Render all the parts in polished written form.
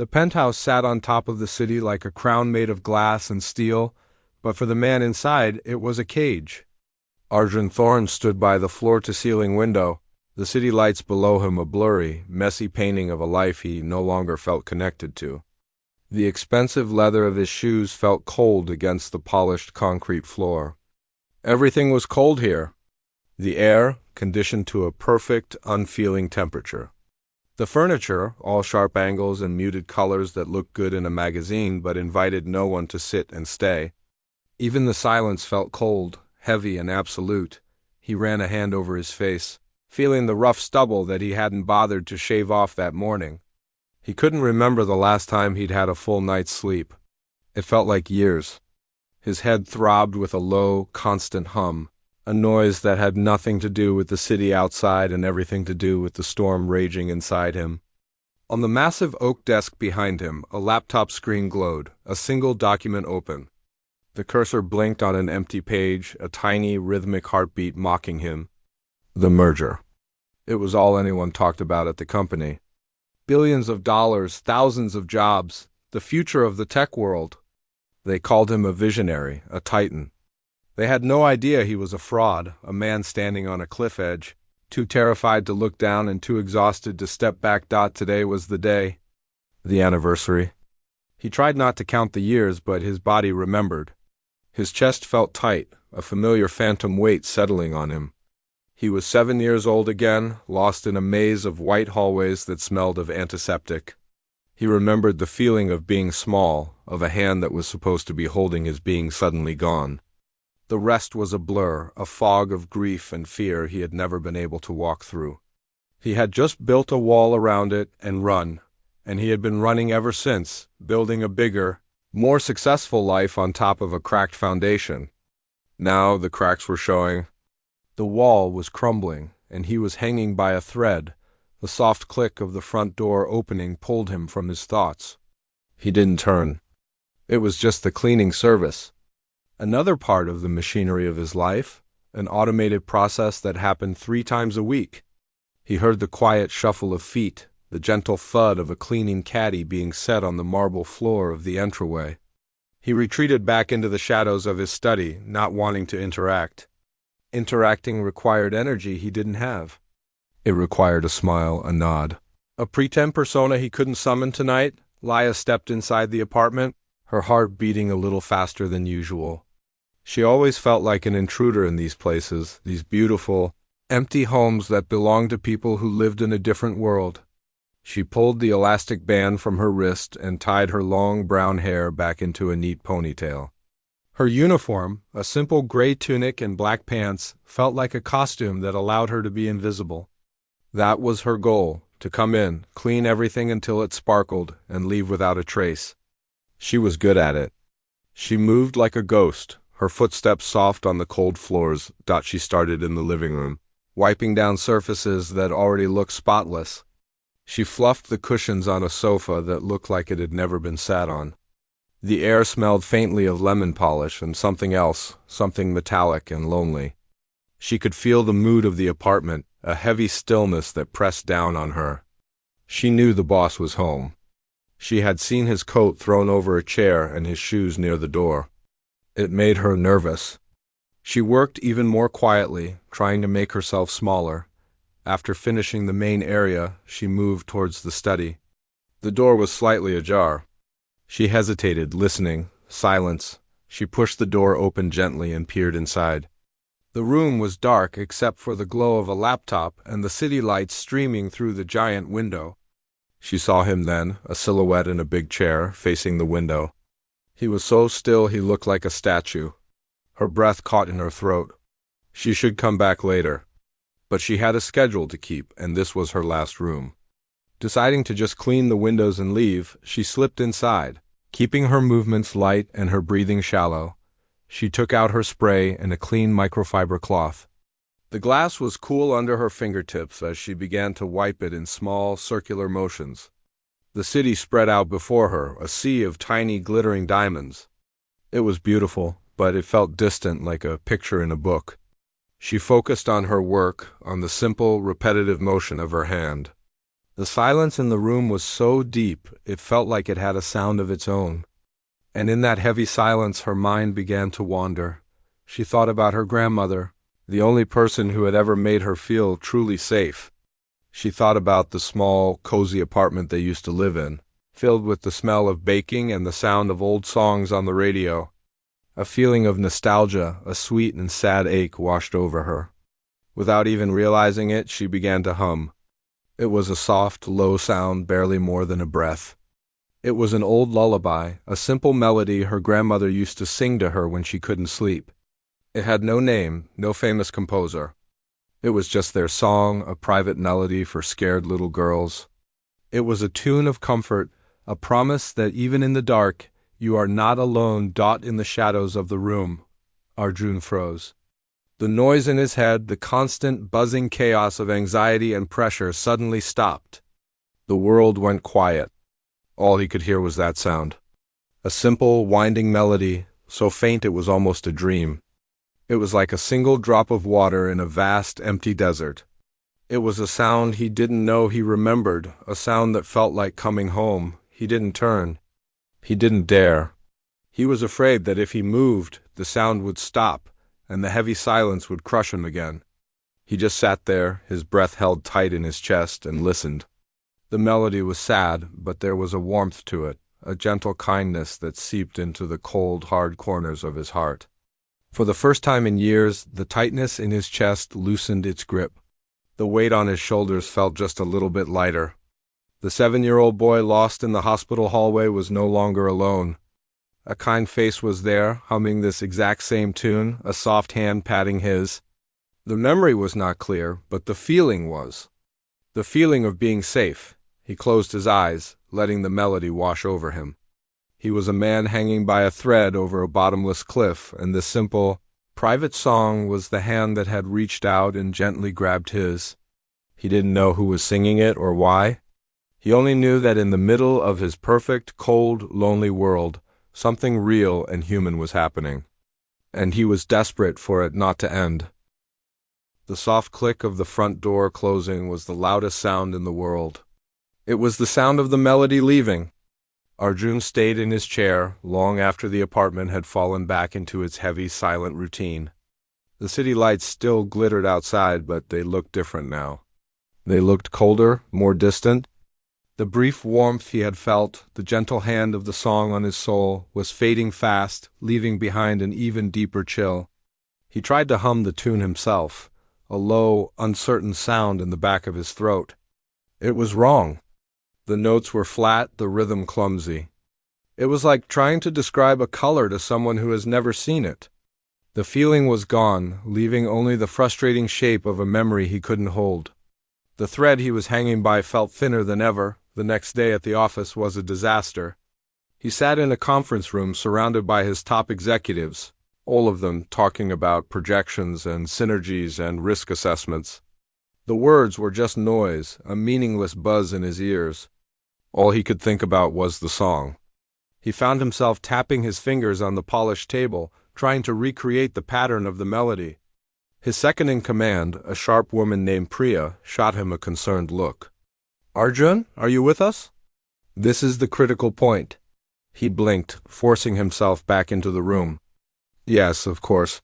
The penthouse sat on top of the city like a crown made of glass and steel, but for the man inside, it was a cage. Arjun Thorne stood by the floor-to-ceiling window, the city lights below him a blurry, messy painting of a life he no longer felt connected to. The expensive leather of his shoes felt cold against the polished concrete floor. Everything was cold here. The air, conditioned to a perfect, unfeeling temperature. The furniture, all sharp angles and muted colors that looked good in a magazine but invited no one to sit and stay. Even the silence felt cold, heavy and absolute. He ran a hand over his face, feeling the rough stubble that he hadn't bothered to shave off that morning. He couldn't remember the last time he'd had a full night's sleep. It felt like years. His head throbbed with a low, constant hum, a noise that had nothing to do with the city outside and everything to do with the storm raging inside him. On the massive oak desk behind him, a laptop screen glowed, a single document open. The cursor blinked on an empty page, a tiny, rhythmic heartbeat mocking him. The merger. It was all anyone talked about at the company. Billions of dollars, thousands of jobs, the future of the tech world. They called him a visionary, a titan. They had no idea he was a fraud, a man standing on a cliff edge, too terrified to look down and too exhausted to step back. Today was the day. The anniversary. He tried not to count the years, but his body remembered. His chest felt tight, a familiar phantom weight settling on him. He was 7 years old again, lost in a maze of white hallways that smelled of antiseptic. He remembered the feeling of being small, of a hand that was supposed to be holding his being suddenly gone. The rest was a blur, a fog of grief and fear he had never been able to walk through. He had just built a wall around it and run, and he had been running ever since, building a bigger, more successful life on top of a cracked foundation. Now the cracks were showing. The wall was crumbling, and he was hanging by a thread. The soft click of the front door opening pulled him from his thoughts. He didn't turn. It was just the cleaning service. Another part of the machinery of his life, an automated process that happened 3 times a week. He heard the quiet shuffle of feet, the gentle thud of a cleaning caddy being set on the marble floor of the entryway. He retreated back into the shadows of his study, not wanting to interact. Interacting required energy he didn't have. It required a smile, a nod. A pretend persona he couldn't summon tonight. Laya stepped inside the apartment, her heart beating a little faster than usual. She always felt like an intruder in these places, these beautiful, empty homes that belonged to people who lived in a different world. She pulled the elastic band from her wrist and tied her long brown hair back into a neat ponytail. Her uniform, a simple gray tunic and black pants, felt like a costume that allowed her to be invisible. That was her goal, to come in, clean everything until it sparkled, and leave without a trace. She was good at it. She moved like a ghost, her footsteps soft on the cold floors. She started in the living room, wiping down surfaces that already looked spotless. She fluffed the cushions on a sofa that looked like it had never been sat on. The air smelled faintly of lemon polish and something else, something metallic and lonely. She could feel the mood of the apartment, a heavy stillness that pressed down on her. She knew the boss was home. She had seen his coat thrown over a chair and his shoes near the door. It made her nervous. She worked even more quietly, trying to make herself smaller. After finishing the main area, she moved towards the study. The door was slightly ajar. She hesitated, listening. Silence. She pushed the door open gently and peered inside. The room was dark except for the glow of a laptop and the city lights streaming through the giant window. She saw him then, a silhouette in a big chair, facing the window. He was so still he looked like a statue. Her breath caught in her throat. She should come back later. But she had a schedule to keep, and this was her last room. Deciding to just clean the windows and leave, she slipped inside, keeping her movements light and her breathing shallow. She took out her spray and a clean microfiber cloth. The glass was cool under her fingertips as she began to wipe it in small, circular motions. The city spread out before her, a sea of tiny, glittering diamonds. It was beautiful, but it felt distant, like a picture in a book. She focused on her work, on the simple, repetitive motion of her hand. The silence in the room was so deep, it felt like it had a sound of its own. And in that heavy silence, her mind began to wander. She thought about her grandmother, the only person who had ever made her feel truly safe. She thought about the small, cozy apartment they used to live in, filled with the smell of baking and the sound of old songs on the radio. A feeling of nostalgia, a sweet and sad ache washed over her. Without even realizing it, she began to hum. It was a soft, low sound, barely more than a breath. It was an old lullaby, a simple melody her grandmother used to sing to her when she couldn't sleep. It had no name, no famous composer. It was just their song, a private melody for scared little girls. It was a tune of comfort, a promise that even in the dark, you are not alone. In the shadows of the room. Arjun froze. The noise in his head, the constant buzzing chaos of anxiety and pressure suddenly stopped. The world went quiet. All he could hear was that sound. A simple, winding melody, so faint it was almost a dream. It was like a single drop of water in a vast, empty desert. It was a sound he didn't know he remembered, a sound that felt like coming home. He didn't turn. He didn't dare. He was afraid that if he moved, the sound would stop, and the heavy silence would crush him again. He just sat there, his breath held tight in his chest, and listened. The melody was sad, but there was a warmth to it, a gentle kindness that seeped into the cold, hard corners of his heart. For the first time in years, the tightness in his chest loosened its grip. The weight on his shoulders felt just a little bit lighter. The 7-year-old boy lost in the hospital hallway was no longer alone. A kind face was there, humming this exact same tune, a soft hand patting his. The memory was not clear, but the feeling was. The feeling of being safe. He closed his eyes, letting the melody wash over him. He was a man hanging by a thread over a bottomless cliff, and this simple, private song was the hand that had reached out and gently grabbed his. He didn't know who was singing it or why. He only knew that in the middle of his perfect, cold, lonely world, something real and human was happening, and he was desperate for it not to end. The soft click of the front door closing was the loudest sound in the world. It was the sound of the melody leaving. Arjun stayed in his chair long after the apartment had fallen back into its heavy, silent routine. The city lights still glittered outside, but they looked different now. They looked colder, more distant. The brief warmth he had felt, the gentle hand of the song on his soul, was fading fast, leaving behind an even deeper chill. He tried to hum the tune himself, a low, uncertain sound in the back of his throat. It was wrong. The notes were flat, the rhythm clumsy. It was like trying to describe a color to someone who has never seen it. The feeling was gone, leaving only the frustrating shape of a memory he couldn't hold. The thread he was hanging by felt thinner than ever. The next day at the office was a disaster. He sat in a conference room surrounded by his top executives, all of them talking about projections and synergies and risk assessments. The words were just noise, a meaningless buzz in his ears. All he could think about was the song. He found himself tapping his fingers on the polished table, trying to recreate the pattern of the melody. His second-in-command, a sharp woman named Priya, shot him a concerned look. "Arjun, are you with us?" "This is the critical point." He blinked, forcing himself back into the room. "Yes, of course."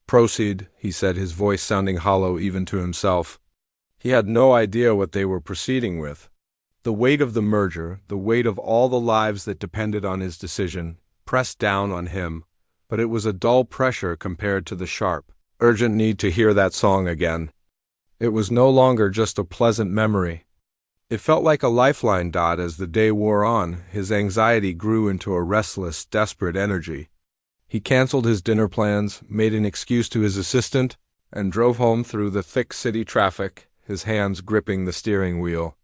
"Proceed," he said, his voice sounding hollow even to himself. He had no idea what they were proceeding with. The weight of the merger, the weight of all the lives that depended on his decision, pressed down on him, but it was a dull pressure compared to the sharp, urgent need to hear that song again. It was no longer just a pleasant memory. It felt like a lifeline. As the day wore on, his anxiety grew into a restless, desperate energy. He canceled his dinner plans, made an excuse to his assistant, and drove home through the thick city traffic, his hands gripping the steering wheel.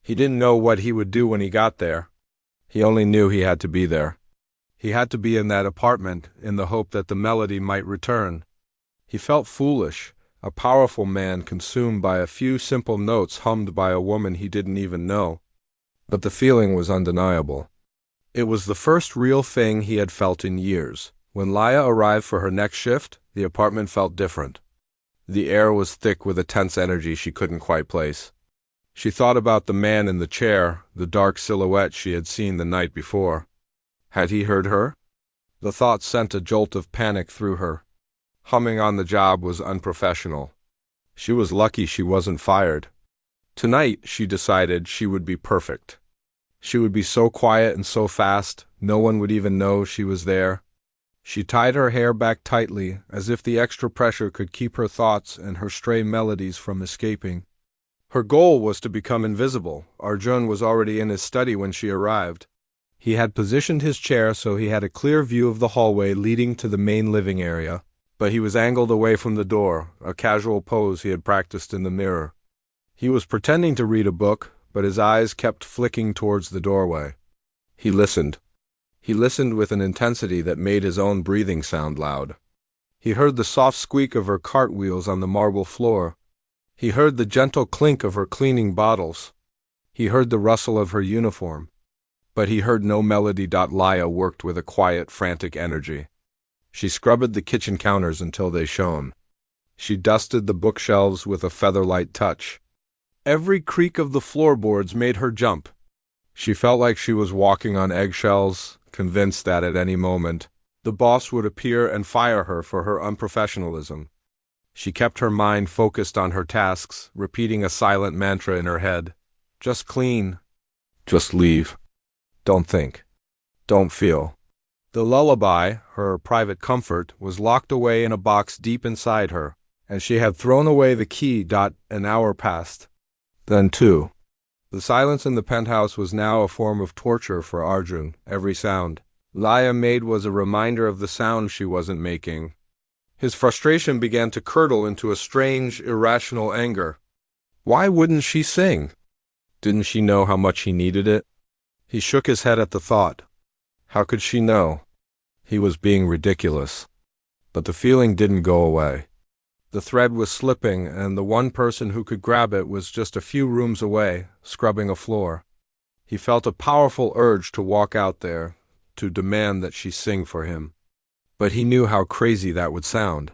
He didn't know what he would do when he got there. He only knew he had to be there. He had to be in that apartment in the hope that the melody might return. He felt foolish, a powerful man consumed by a few simple notes hummed by a woman he didn't even know. But the feeling was undeniable. It was the first real thing he had felt in years. When Laya arrived for her next shift, the apartment felt different. The air was thick with a tense energy she couldn't quite place. She thought about the man in the chair, the dark silhouette she had seen the night before. Had he heard her? The thought sent a jolt of panic through her. Humming on the job was unprofessional. She was lucky she wasn't fired. Tonight, she decided, she would be perfect. She would be so quiet and so fast, no one would even know she was there. She tied her hair back tightly, as if the extra pressure could keep her thoughts and her stray melodies from escaping. Her goal was to become invisible. Arjun was already in his study when she arrived. He had positioned his chair so he had a clear view of the hallway leading to the main living area, but he was angled away from the door, a casual pose he had practiced in the mirror. He was pretending to read a book, but his eyes kept flicking towards the doorway. He listened. He listened with an intensity that made his own breathing sound loud. He heard the soft squeak of her cartwheels on the marble floor. He heard the gentle clink of her cleaning bottles. He heard the rustle of her uniform. But he heard no melody. Laya worked with a quiet, frantic energy. She scrubbed the kitchen counters until they shone. She dusted the bookshelves with a feather-light touch. Every creak of the floorboards made her jump. She felt like she was walking on eggshells, convinced that at any moment, the boss would appear and fire her for her unprofessionalism. She kept her mind focused on her tasks, repeating a silent mantra in her head. Just clean. Just leave. Don't think. Don't feel. The lullaby, her private comfort, was locked away in a box deep inside her, and she had thrown away the key. An hour passed. Then 2. The silence in the penthouse was now a form of torture for Arjun, every sound. Maid was a reminder of the sound she wasn't making. His frustration began to curdle into a strange, irrational anger. Why wouldn't she sing? Didn't she know how much he needed it? He shook his head at the thought. How could she know? He was being ridiculous. But the feeling didn't go away. The thread was slipping, and the one person who could grab it was just a few rooms away, scrubbing a floor. He felt a powerful urge to walk out there, to demand that she sing for him. But he knew how crazy that would sound.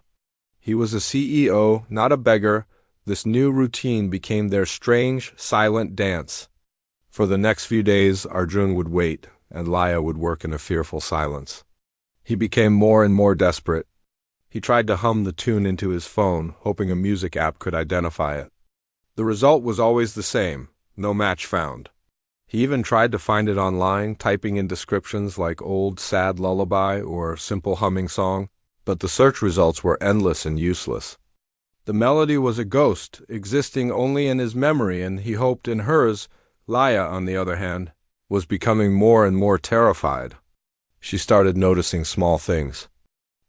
He was a CEO, not a beggar. This new routine became their strange, silent dance. For the next few days, Arjun would wait, and Laya would work in a fearful silence. He became more and more desperate. He tried to hum the tune into his phone, hoping a music app could identify it. The result was always the same, no match found. He even tried to find it online, typing in descriptions like old sad lullaby or simple humming song, but the search results were endless and useless. The melody was a ghost, existing only in his memory, and he hoped in hers. Laya, on the other hand, was becoming more and more terrified. She started noticing small things.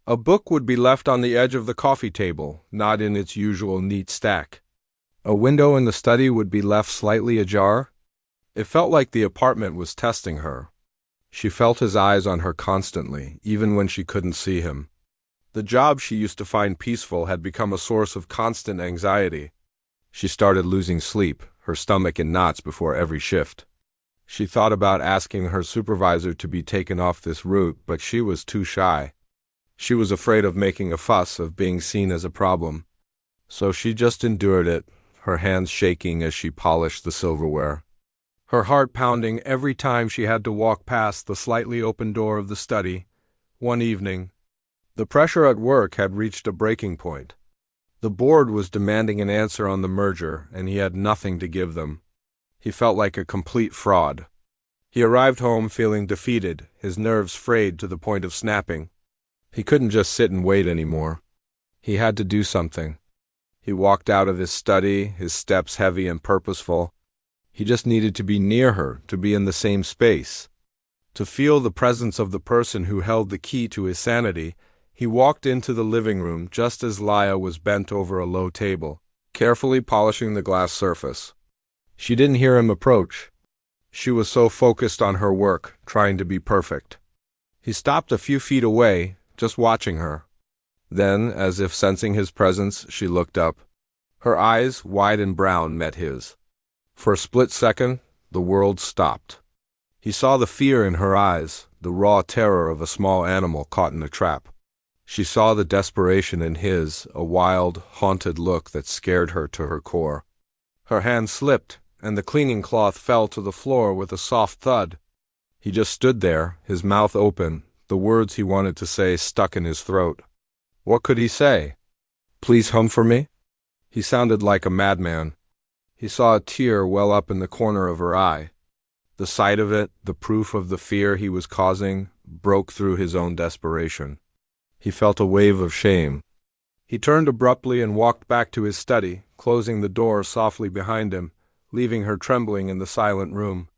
A book would be left on the edge of the coffee table, not in its usual neat stack. A window in the study would be left slightly ajar. It felt like the apartment was testing her. She felt his eyes on her constantly, even when she couldn't see him. The job she used to find peaceful had become a source of constant anxiety. She started losing sleep, her stomach in knots before every shift. She thought about asking her supervisor to be taken off this route, but she was too shy. She was afraid of making a fuss, of being seen as a problem. So she just endured it, her hands shaking as she polished the silverware. Her heart pounding every time she had to walk past the slightly open door of the study. One evening, the pressure at work had reached a breaking point. The board was demanding an answer on the merger, and he had nothing to give them. He felt like a complete fraud. He arrived home feeling defeated, his nerves frayed to the point of snapping. He couldn't just sit and wait anymore. He had to do something. He walked out of his study, his steps heavy and purposeful. He just needed to be near her, to be in the same space. To feel the presence of the person who held the key to his sanity. He walked into the living room just as Laya was bent over a low table, carefully polishing the glass surface. She didn't hear him approach. She was so focused on her work, trying to be perfect. He stopped a few feet away, just watching her. Then, as if sensing his presence, she looked up. Her eyes, wide and brown, met his. For a split second, the world stopped. He saw the fear in her eyes, the raw terror of a small animal caught in a trap. She saw the desperation in his, a wild, haunted look that scared her to her core. Her hand slipped, and the cleaning cloth fell to the floor with a soft thud. He just stood there, his mouth open, the words he wanted to say stuck in his throat. What could he say? Please hum for me? He sounded like a madman. He saw a tear well up in the corner of her eye. The sight of it, the proof of the fear he was causing, broke through his own desperation. He felt a wave of shame. He turned abruptly and walked back to his study, closing the door softly behind him, leaving her trembling in the silent room.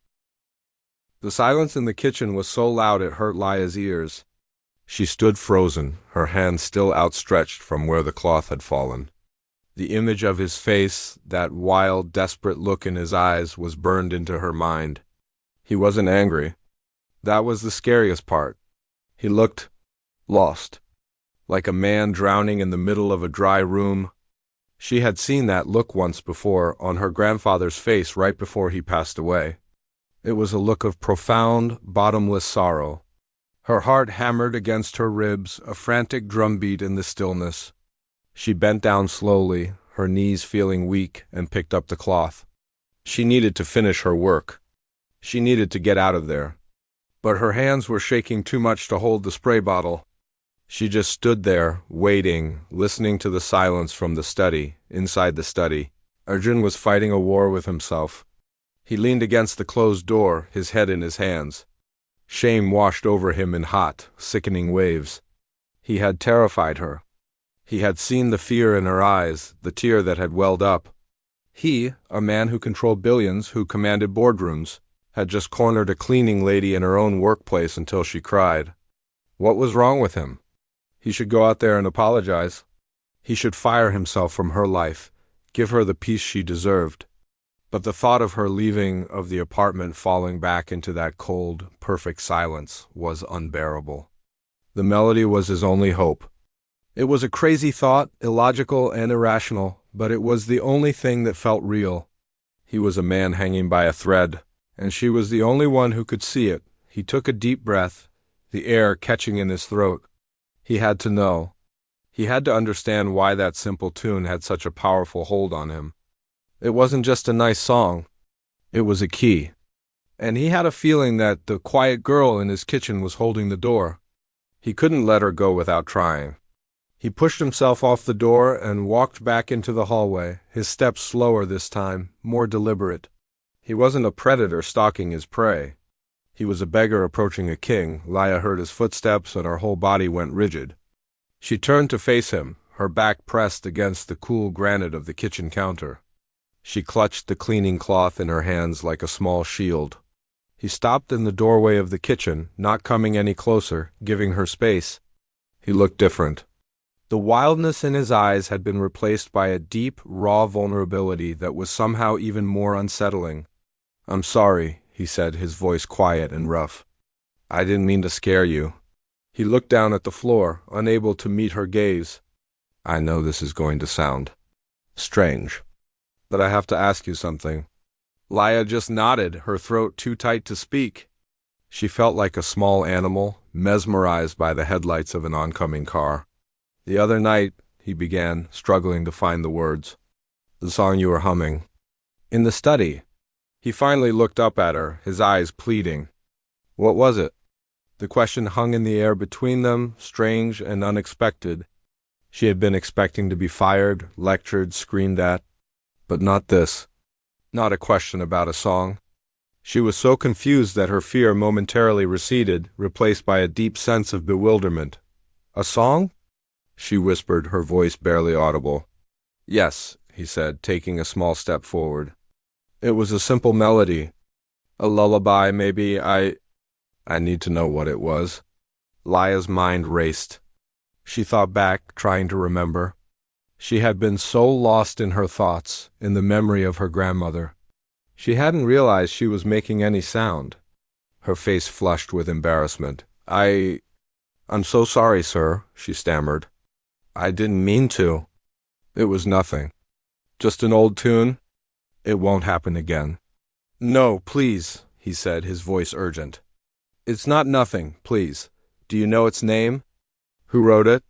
The silence in the kitchen was so loud it hurt Laya's ears. She stood frozen, her hands still outstretched from where the cloth had fallen. The image of his face, that wild, desperate look in his eyes, was burned into her mind. He wasn't angry. That was the scariest part. He looked lost, like a man drowning in the middle of a dry room. She had seen that look once before, on her grandfather's face right before he passed away. It was a look of profound, bottomless sorrow. Her heart hammered against her ribs, a frantic drumbeat in the stillness. She bent down slowly, her knees feeling weak, and picked up the cloth. She needed to finish her work. She needed to get out of there. But her hands were shaking too much to hold the spray bottle. She just stood there, waiting, listening to the silence from the study, inside the study. Arjun was fighting a war with himself. He leaned against the closed door, his head in his hands. Shame washed over him in hot, sickening waves. He had terrified her. He had seen the fear in her eyes, the tear that had welled up. He, a man who controlled billions, who commanded boardrooms, had just cornered a cleaning lady in her own workplace until she cried. What was wrong with him? He should go out there and apologize. He should fire himself from her life, give her the peace she deserved. But the thought of her leaving, of the apartment falling back into that cold, perfect silence, was unbearable. The melody was his only hope. It was a crazy thought, illogical and irrational, but it was the only thing that felt real. He was a man hanging by a thread, and she was the only one who could see it. He took a deep breath, the air catching in his throat. He had to know. He had to understand why that simple tune had such a powerful hold on him. It wasn't just a nice song. It was a key. And he had a feeling that the quiet girl in his kitchen was holding the door. He couldn't let her go without trying. He pushed himself off the door and walked back into the hallway, his steps slower this time, more deliberate. He wasn't a predator stalking his prey. He was a beggar approaching a king. Laya heard his footsteps and her whole body went rigid. She turned to face him, her back pressed against the cool granite of the kitchen counter. She clutched the cleaning cloth in her hands like a small shield. He stopped in the doorway of the kitchen, not coming any closer, giving her space. He looked different. The wildness in his eyes had been replaced by a deep, raw vulnerability that was somehow even more unsettling. "I'm sorry," he said, his voice quiet and rough. "I didn't mean to scare you." He looked down at the floor, unable to meet her gaze. "I know this is going to sound strange, but I have to ask you something." Laya just nodded, her throat too tight to speak. She felt like a small animal, mesmerized by the headlights of an oncoming car. "The other night," he began, struggling to find the words. "The song you were humming. In the study." He finally looked up at her, his eyes pleading. "What was it?" The question hung in the air between them, strange and unexpected. She had been expecting to be fired, lectured, screamed at. But not this. Not a question about a song. She was so confused that her fear momentarily receded, replaced by a deep sense of bewilderment. "A song?" she whispered, her voice barely audible. "Yes," he said, taking a small step forward. "It was a simple melody. A lullaby, maybe. I need to know what it was." Laya's mind raced. She thought back, trying to remember. She had been so lost in her thoughts, in the memory of her grandmother. She hadn't realized she was making any sound. Her face flushed with embarrassment. I'm so sorry, sir," she stammered. "I didn't mean to." "It was nothing. Just an old tune. It won't happen again." "No, please," he said, his voice urgent. "It's not nothing, please. Do you know its name? Who wrote it?"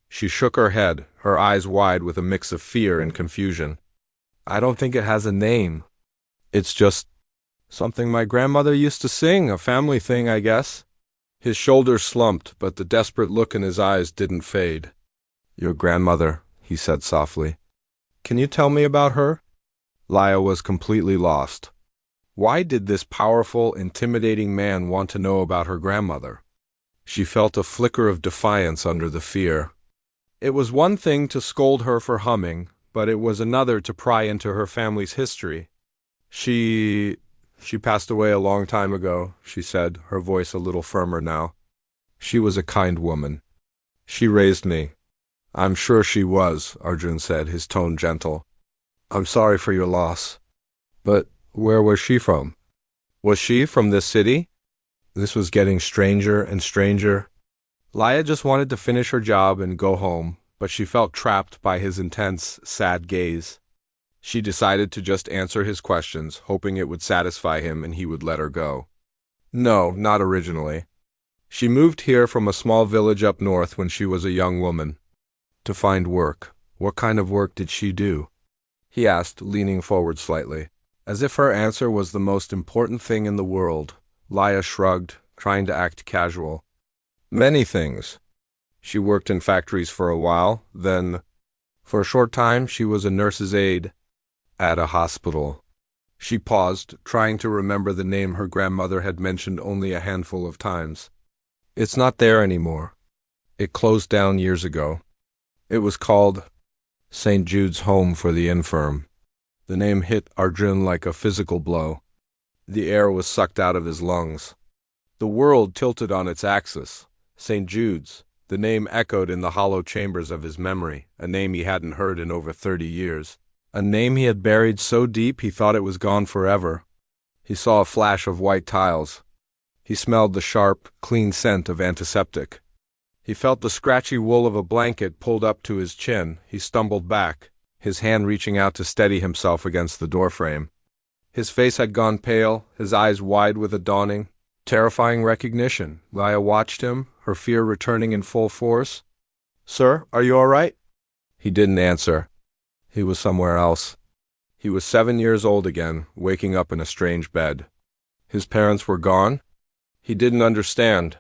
She shook her head, her eyes wide with a mix of fear and confusion. "I don't think it has a name." It's just something my grandmother used to sing, a family thing, I guess. His shoulders slumped, but the desperate look in his eyes didn't fade. Your grandmother, he said softly. Can you tell me about her? Laya was completely lost. Why did this powerful, intimidating man want to know about her grandmother? She felt a flicker of defiance under the fear. It was one thing to scold her for humming, but it was another to pry into her family's history. She passed away a long time ago, she said, her voice a little firmer now. She was a kind woman. She raised me. I'm sure she was, Arjun said, his tone gentle. I'm sorry for your loss. But where was she from? Was she from this city? This was getting stranger and stranger. Laya just wanted to finish her job and go home, but she felt trapped by his intense, sad gaze. She decided to just answer his questions, hoping it would satisfy him and he would let her go. No, not originally. She moved here from a small village up north when she was a young woman. To find work. What kind of work did she do? He asked, leaning forward slightly. As if her answer was the most important thing in the world, Laya shrugged, trying to act casual. Many things. She worked in factories for a while, then, for a short time, she was a nurse's aide at a hospital. She paused, trying to remember the name her grandmother had mentioned only a handful of times. It's not there anymore. It closed down years ago. It was called St. Jude's Home for the Infirm. The name hit Arjun like a physical blow. The air was sucked out of his lungs. The world tilted on its axis. St. Jude's. The name echoed in the hollow chambers of his memory, a name he hadn't heard in over 30 years. A name he had buried so deep he thought it was gone forever. He saw a flash of white tiles. He smelled the sharp, clean scent of antiseptic. He felt the scratchy wool of a blanket pulled up to his chin. He stumbled back, his hand reaching out to steady himself against the doorframe. His face had gone pale, his eyes wide with a dawning, terrifying recognition. Laya watched him, her fear returning in full force. Sir, are you all right? He didn't answer. He was somewhere else. He was 7 years old again, waking up in a strange bed. His parents were gone? He didn't understand.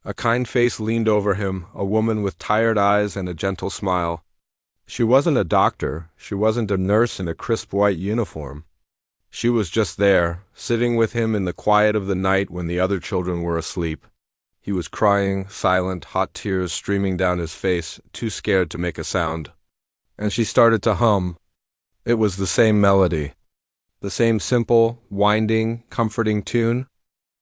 A kind face leaned over him, a woman with tired eyes and a gentle smile. She wasn't a doctor. She wasn't a nurse in a crisp white uniform. She was just there, sitting with him in the quiet of the night when the other children were asleep. He was crying, silent, hot tears streaming down his face, too scared to make a sound. And she started to hum. It was the same melody. The same simple, winding, comforting tune.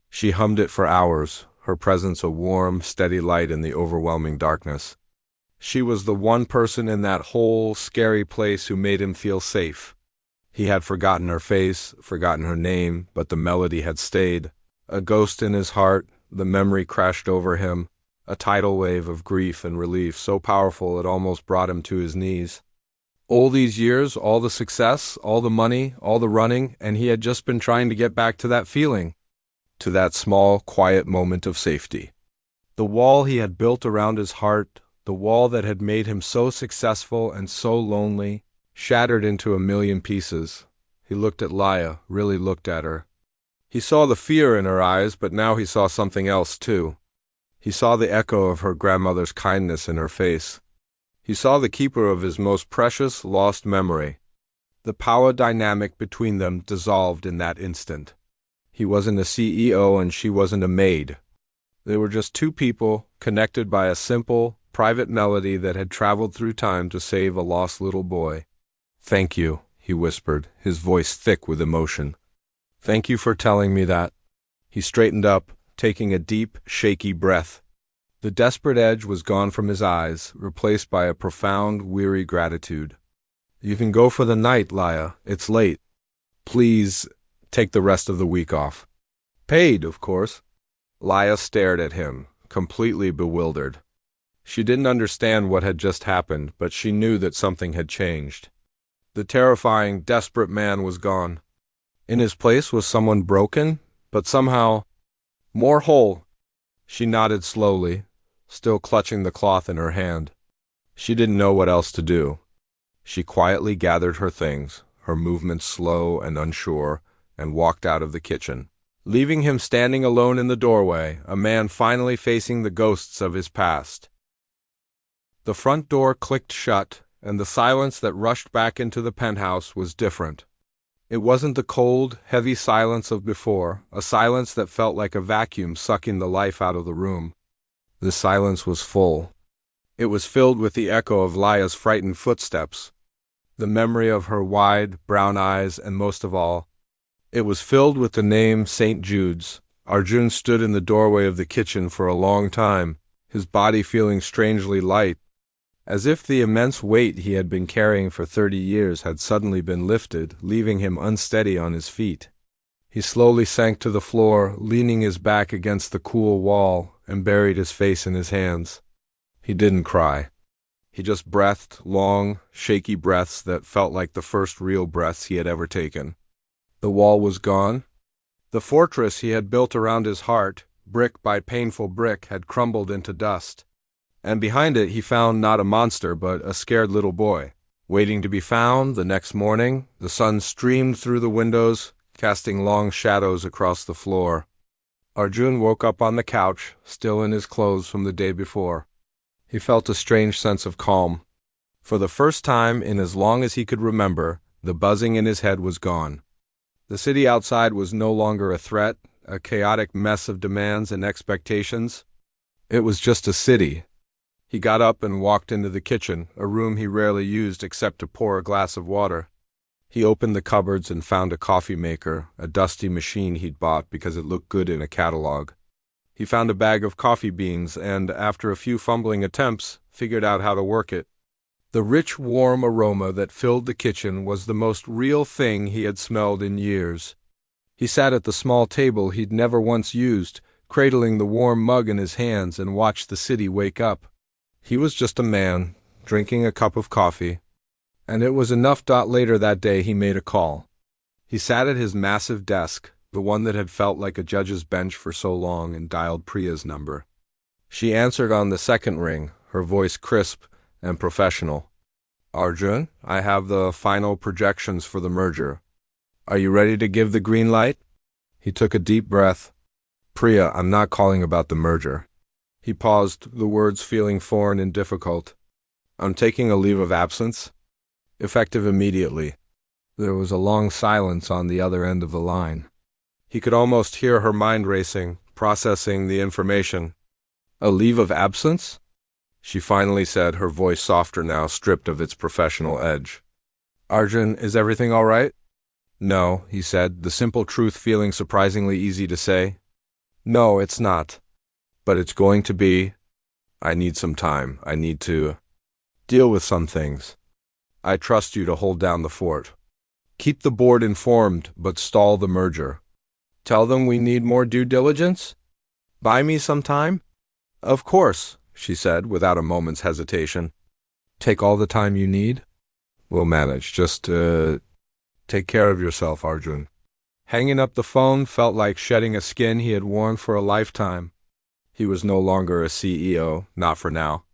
She hummed it for hours, her presence a warm, steady light in the overwhelming darkness. She was the one person in that whole, scary place who made him feel safe. He had forgotten her face, forgotten her name, but the melody had stayed. A ghost in his heart, the memory crashed over him, a tidal wave of grief and relief so powerful it almost brought him to his knees. All these years, all the success, all the money, all the running, and he had just been trying to get back to that feeling, to that small, quiet moment of safety. The wall he had built around his heart, the wall that had made him so successful and so lonely, shattered into a million pieces. He looked at Laya, really looked at her. He saw the fear in her eyes, but now he saw something else too. He saw the echo of her grandmother's kindness in her face. He saw the keeper of his most precious, lost memory. The power dynamic between them dissolved in that instant. He wasn't a CEO and she wasn't a maid. They were just two people connected by a simple, private melody that had traveled through time to save a lost little boy. Thank you, he whispered, his voice thick with emotion. Thank you for telling me that. He straightened up, taking a deep, shaky breath. The desperate edge was gone from his eyes, replaced by a profound, weary gratitude. You can go for the night, Laya. It's late. Please take the rest of the week off. Paid, of course. Laya stared at him, completely bewildered. She didn't understand what had just happened, but she knew that something had changed. The terrifying, desperate man was gone. In his place was someone broken, but somehow more whole. She nodded slowly, still clutching the cloth in her hand. She didn't know what else to do. She quietly gathered her things, her movements slow and unsure, and walked out of the kitchen, leaving him standing alone in the doorway, a man finally facing the ghosts of his past. The front door clicked shut, and the silence that rushed back into the penthouse was different. It wasn't the cold, heavy silence of before, a silence that felt like a vacuum sucking the life out of the room. The silence was full. It was filled with the echo of Laya's frightened footsteps, the memory of her wide, brown eyes, and most of all, it was filled with the name St. Jude's. Arjun stood in the doorway of the kitchen for a long time, his body feeling strangely light, as if the immense weight he had been carrying for 30 years had suddenly been lifted, leaving him unsteady on his feet. He slowly sank to the floor, leaning his back against the cool wall, and buried his face in his hands. He didn't cry. He just breathed, long, shaky breaths that felt like the first real breaths he had ever taken. The wall was gone. The fortress he had built around his heart, brick by painful brick, had crumbled into dust. And behind it he found not a monster but a scared little boy, waiting to be found. The next morning, the sun streamed through the windows, casting long shadows across the floor. Arjun woke up on the couch, still in his clothes from the day before. He felt a strange sense of calm. For the first time in as long as he could remember, the buzzing in his head was gone. The city outside was no longer a threat, a chaotic mess of demands and expectations. It was just a city. He got up and walked into the kitchen, a room he rarely used except to pour a glass of water. He opened the cupboards and found a coffee maker, a dusty machine he'd bought because it looked good in a catalog. He found a bag of coffee beans and, after a few fumbling attempts, figured out how to work it. The rich, warm aroma that filled the kitchen was the most real thing he had smelled in years. He sat at the small table he'd never once used, cradling the warm mug in his hands, and watched the city wake up. He was just a man, drinking a cup of coffee, and it was enough. Later that day he made a call. He sat at his massive desk, the one that had felt like a judge's bench for so long, and dialed Priya's number. She answered on the second ring, her voice crisp and professional. "Arjun, I have the final projections for the merger. Are you ready to give the green light?" He took a deep breath. "Priya, I'm not calling about the merger." He paused, the words feeling foreign and difficult. "I'm taking a leave of absence, effective immediately." There was a long silence on the other end of the line. He could almost hear her mind racing, processing the information. "A leave of absence?" she finally said, her voice softer now, stripped of its professional edge. "Arjun, is everything all right?" "No," he said, the simple truth feeling surprisingly easy to say. "No, it's not. But it's going to be. I need some time. I need to deal with some things. I trust you to hold down the fort. Keep the board informed, but stall the merger. Tell them we need more due diligence? Buy me some time?" "Of course," she said, without a moment's hesitation. "Take all the time you need? We'll manage. Just, take care of yourself, Arjun." Hanging up the phone felt like shedding a skin he had worn for a lifetime. He was no longer a CEO, not for now.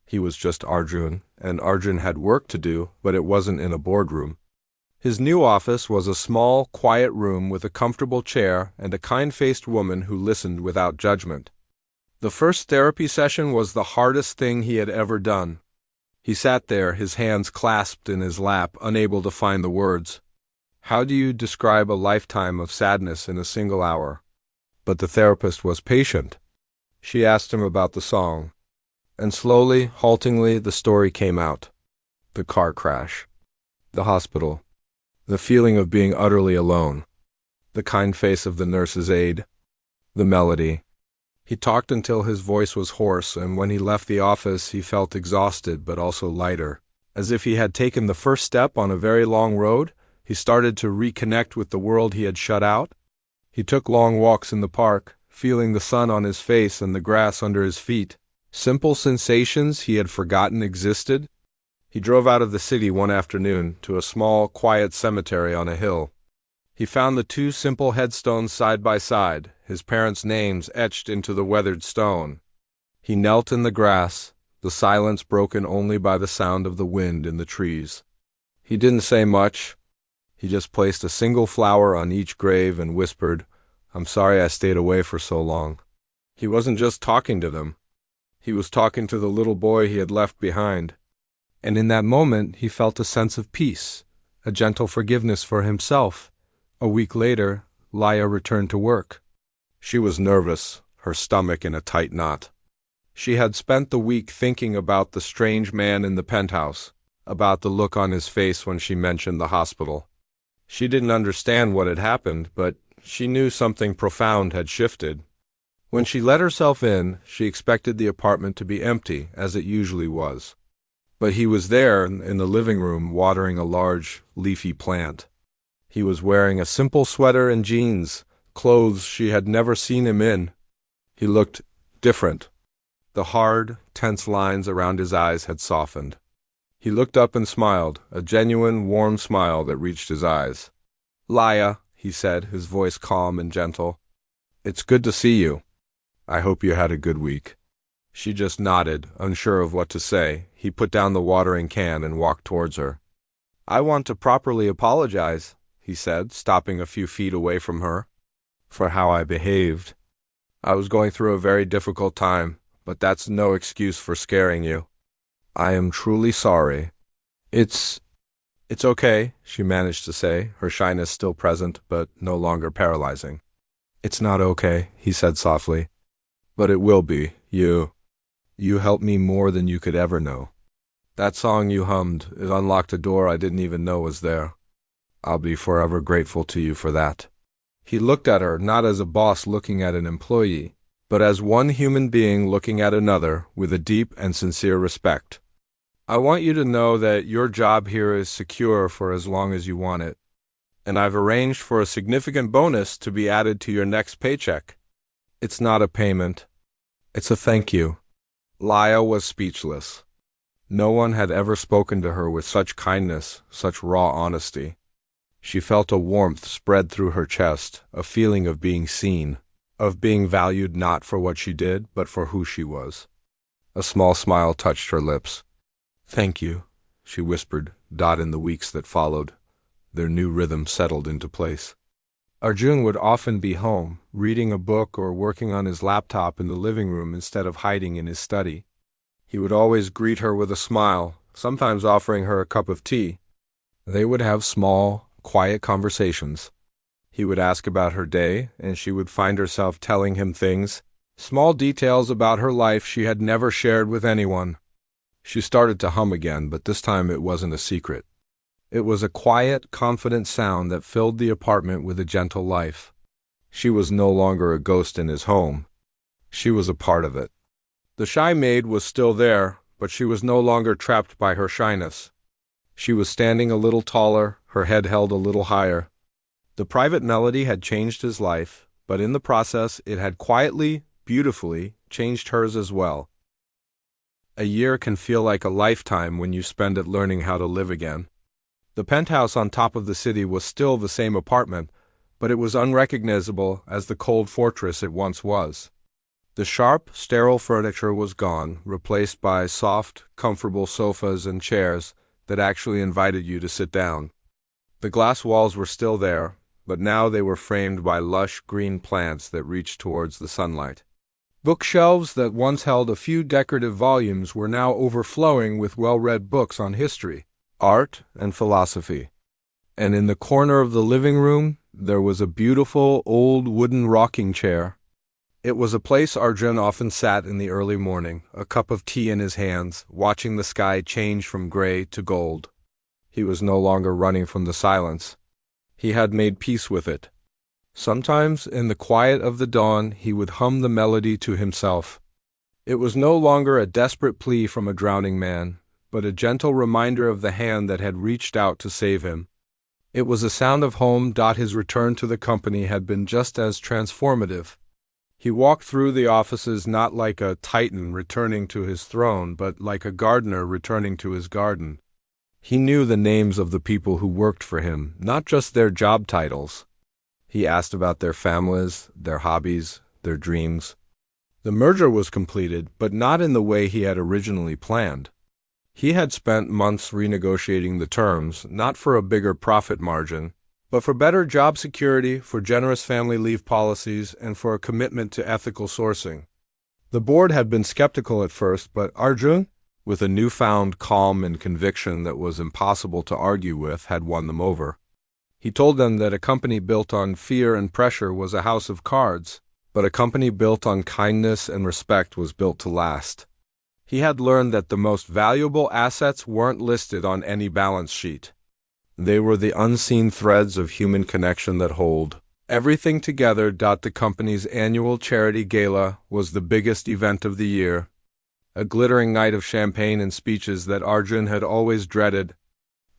He was just Arjun, and Arjun had work to do, but it wasn't in a boardroom. His new office was a small, quiet room with a comfortable chair and a kind-faced woman who listened without judgment. The first therapy session was the hardest thing he had ever done. He sat there, his hands clasped in his lap, unable to find the words. How do you describe a lifetime of sadness in a single hour? But the therapist was patient. She asked him about the song, and slowly, haltingly, the story came out. The car crash, the hospital, the feeling of being utterly alone, the kind face of the nurse's aide, the melody. He talked until his voice was hoarse, and when he left the office he felt exhausted but also lighter. As if he had taken the first step on a very long road, he started to reconnect with the world he had shut out. He took long walks in the park, feeling the sun on his face and the grass under his feet. Simple sensations he had forgotten existed. He drove out of the city one afternoon to a small, quiet cemetery on a hill. He found the two simple headstones side by side, his parents' names etched into the weathered stone. He knelt in the grass, the silence broken only by the sound of the wind in the trees. He didn't say much. He just placed a single flower on each grave and whispered, "I'm sorry I stayed away for so long." He wasn't just talking to them. He was talking to the little boy he had left behind. And in that moment, he felt a sense of peace, a gentle forgiveness for himself. A week later, Laya returned to work. She was nervous, her stomach in a tight knot. She had spent the week thinking about the strange man in the penthouse, about the look on his face when she mentioned the hospital. She didn't understand what had happened, but she knew something profound had shifted. When she let herself in, she expected the apartment to be empty, as it usually was. But he was there in the living room watering a large, leafy plant. He was wearing a simple sweater and jeans, clothes she had never seen him in. He looked different. The hard, tense lines around his eyes had softened. He looked up and smiled, a genuine, warm smile that reached his eyes. "Laya," he said, his voice calm and gentle. "It's good to see you. I hope you had a good week." She just nodded, unsure of what to say. He put down the watering can and walked towards her. "I want to properly apologize," he said, stopping a few feet away from her, "for how I behaved. I was going through a very difficult time, but that's no excuse for scaring you. I am truly sorry." It's okay," she managed to say, her shyness still present, but no longer paralyzing. "It's not okay," he said softly. "But it will be. You helped me more than you could ever know. That song you hummed, it unlocked a door I didn't even know was there. I'll be forever grateful to you for that." He looked at her not as a boss looking at an employee, but as one human being looking at another with a deep and sincere respect. "I want you to know that your job here is secure for as long as you want it, and I've arranged for a significant bonus to be added to your next paycheck. It's not a payment. It's a thank you." Laya was speechless. No one had ever spoken to her with such kindness, such raw honesty. She felt a warmth spread through her chest, a feeling of being seen, of being valued not for what she did, but for who she was. A small smile touched her lips. "Thank you," she whispered, in the weeks that followed. Their new rhythm settled into place. Arjun would often be home, reading a book or working on his laptop in the living room instead of hiding in his study. He would always greet her with a smile, sometimes offering her a cup of tea. They would have small, quiet conversations. He would ask about her day, and she would find herself telling him things, small details about her life she had never shared with anyone. She started to hum again, but this time it wasn't a secret. It was a quiet, confident sound that filled the apartment with a gentle life. She was no longer a ghost in his home. She was a part of it. The shy maid was still there, but she was no longer trapped by her shyness. She was standing a little taller, her head held a little higher. The private melody had changed his life, but in the process it had quietly, beautifully, changed hers as well. A year can feel like a lifetime when you spend it learning how to live again. The penthouse on top of the city was still the same apartment, but it was unrecognizable as the cold fortress it once was. The sharp, sterile furniture was gone, replaced by soft, comfortable sofas and chairs that actually invited you to sit down. The glass walls were still there, but now they were framed by lush green plants that reached towards the sunlight. Bookshelves that once held a few decorative volumes were now overflowing with well-read books on history, art, and philosophy. And in the corner of the living room, there was a beautiful old wooden rocking chair. It was a place Arjun often sat in the early morning, a cup of tea in his hands, watching the sky change from gray to gold. He was no longer running from the silence. He had made peace with it. Sometimes, in the quiet of the dawn, he would hum the melody to himself. It was no longer a desperate plea from a drowning man, but a gentle reminder of the hand that had reached out to save him. It was a sound of home. His return to the company had been just as transformative. He walked through the offices not like a titan returning to his throne, but like a gardener returning to his garden. He knew the names of the people who worked for him, not just their job titles. He asked about their families, their hobbies, their dreams. The merger was completed, but not in the way he had originally planned. He had spent months renegotiating the terms, not for a bigger profit margin, but for better job security, for generous family leave policies, and for a commitment to ethical sourcing. The board had been skeptical at first, but Arjun, with a newfound calm and conviction that was impossible to argue with, had won them over. He told them that a company built on fear and pressure was a house of cards, but a company built on kindness and respect was built to last. He had learned that the most valuable assets weren't listed on any balance sheet. They were the unseen threads of human connection that hold everything together. The company's annual charity gala was the biggest event of the year, a glittering night of champagne and speeches that Arjun had always dreaded.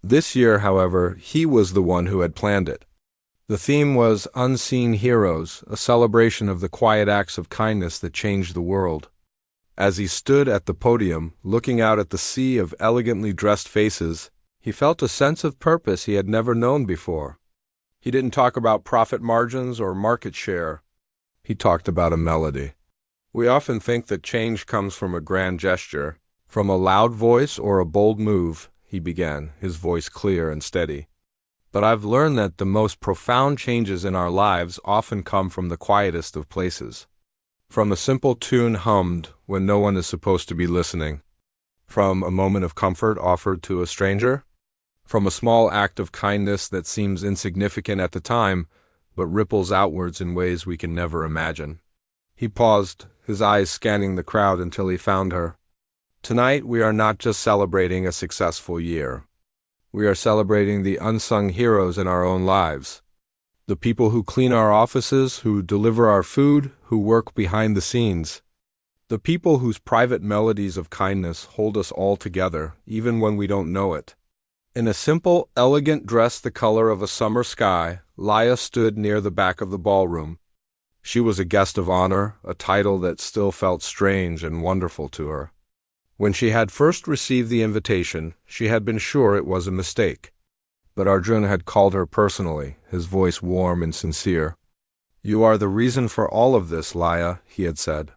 This year, however, he was the one who had planned it. The theme was Unseen Heroes, a celebration of the quiet acts of kindness that changed the world. As he stood at the podium, looking out at the sea of elegantly dressed faces, he felt a sense of purpose he had never known before. He didn't talk about profit margins or market share. He talked about a melody. We often think that change comes from a grand gesture, from a loud voice or a bold move, he began, his voice clear and steady. But I've learned that the most profound changes in our lives often come from the quietest of places. From a simple tune hummed when no one is supposed to be listening. From a moment of comfort offered to a stranger. From a small act of kindness that seems insignificant at the time, but ripples outwards in ways we can never imagine. He paused, his eyes scanning the crowd until he found her. Tonight, we are not just celebrating a successful year. We are celebrating the unsung heroes in our own lives. The people who clean our offices, who deliver our food, who work behind the scenes. The people whose private melodies of kindness hold us all together, even when we don't know it. In a simple, elegant dress the color of a summer sky, Laya stood near the back of the ballroom. She was a guest of honor, a title that still felt strange and wonderful to her. When she had first received the invitation, she had been sure it was a mistake. But Arjun had called her personally, his voice warm and sincere. "You are the reason for all of this, Laya," he had said.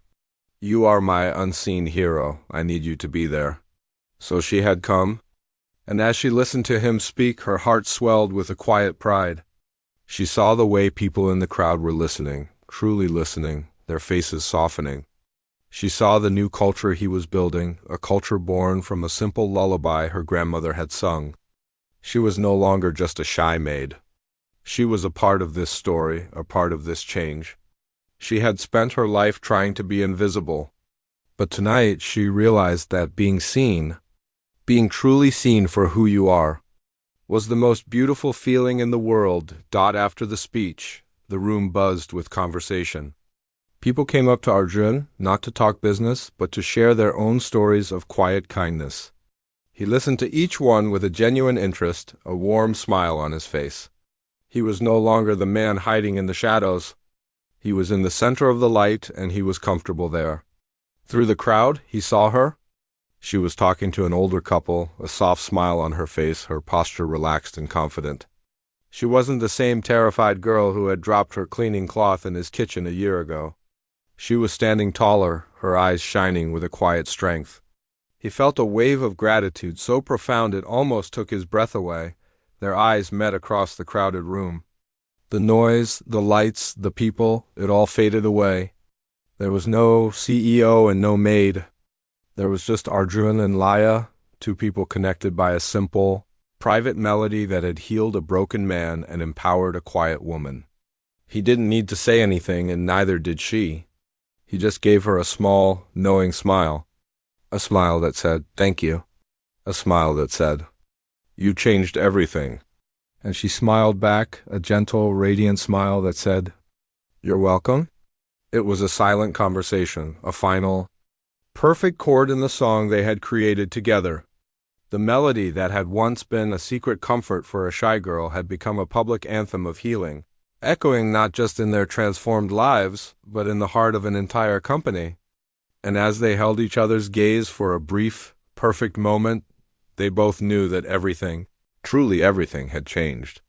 "You are my unseen hero. I need you to be there." So she had come, and as she listened to him speak, her heart swelled with a quiet pride. She saw the way people in the crowd were listening, truly listening, their faces softening. She saw the new culture he was building, a culture born from a simple lullaby her grandmother had sung. She was no longer just a shy maid. She was a part of this story, a part of this change. She had spent her life trying to be invisible. But tonight she realized that being seen, being truly seen for who you are, was the most beautiful feeling in the world. After the speech, the room buzzed with conversation. People came up to Arjun, not to talk business, but to share their own stories of quiet kindness. He listened to each one with a genuine interest, a warm smile on his face. He was no longer the man hiding in the shadows. He was in the center of the light, and he was comfortable there. Through the crowd, he saw her. She was talking to an older couple, a soft smile on her face, her posture relaxed and confident. She wasn't the same terrified girl who had dropped her cleaning cloth in his kitchen a year ago. She was standing taller, her eyes shining with a quiet strength. He felt a wave of gratitude so profound it almost took his breath away. Their eyes met across the crowded room. The noise, the lights, the people, it all faded away. There was no CEO and no Maid. There was just Arjun and Laya, two people connected by a simple, private melody that had healed a broken man and empowered a quiet woman. He didn't need to say anything, and neither did she. He just gave her a small, knowing smile. A smile that said, "Thank you." A smile that said, "You changed everything." And she smiled back, a gentle, radiant smile that said, "You're welcome." It was a silent conversation, a final, perfect chord in the song they had created together. The melody that had once been a secret comfort for a shy girl had become a public anthem of healing, echoing not just in their transformed lives, but in the heart of an entire company. And as they held each other's gaze for a brief, perfect moment, they both knew that everything, truly everything, had changed.